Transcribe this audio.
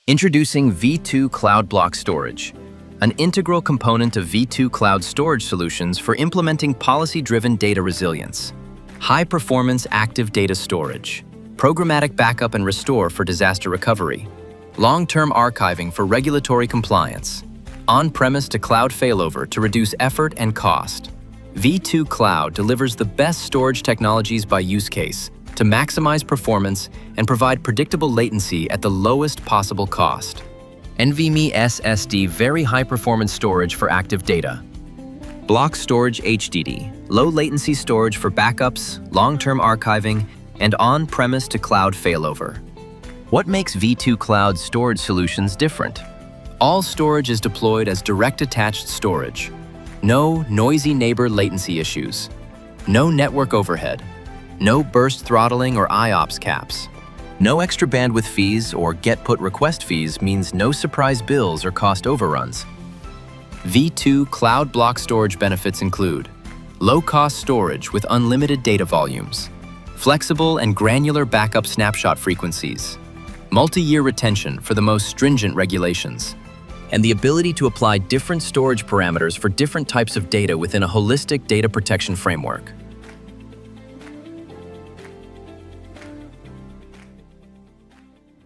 Introducing V2 Cloud Block Storage, an integral component of V2 Cloud storage solutions for implementing policy-driven data resilience. High-performance active data storage, programmatic backup and restore for disaster recovery, long-term archiving for regulatory compliance, on-premise to cloud failover to reduce effort and cost. V2 Cloud delivers the best storage technologies by use case to maximize performance and provide predictable latency at the lowest possible cost. NVMe SSD very high-performance storage for active data. Block Storage HDD, low-latency storage for backups, long-term archiving, and on-premise to cloud failover. What makes V2 Cloud storage solutions different? All storage is deployed as direct attached storage. No noisy neighbor latency issues. No network overhead. No burst throttling or IOPS caps. No extra bandwidth fees or get-put request fees means no surprise bills or cost overruns. V2 Cloud Block Storage benefits include low-cost storage with unlimited data volumes, flexible and granular backup snapshot frequencies, multi-year retention for the most stringent regulations, and the ability to apply different storage parameters for different types of data within a holistic data protection framework.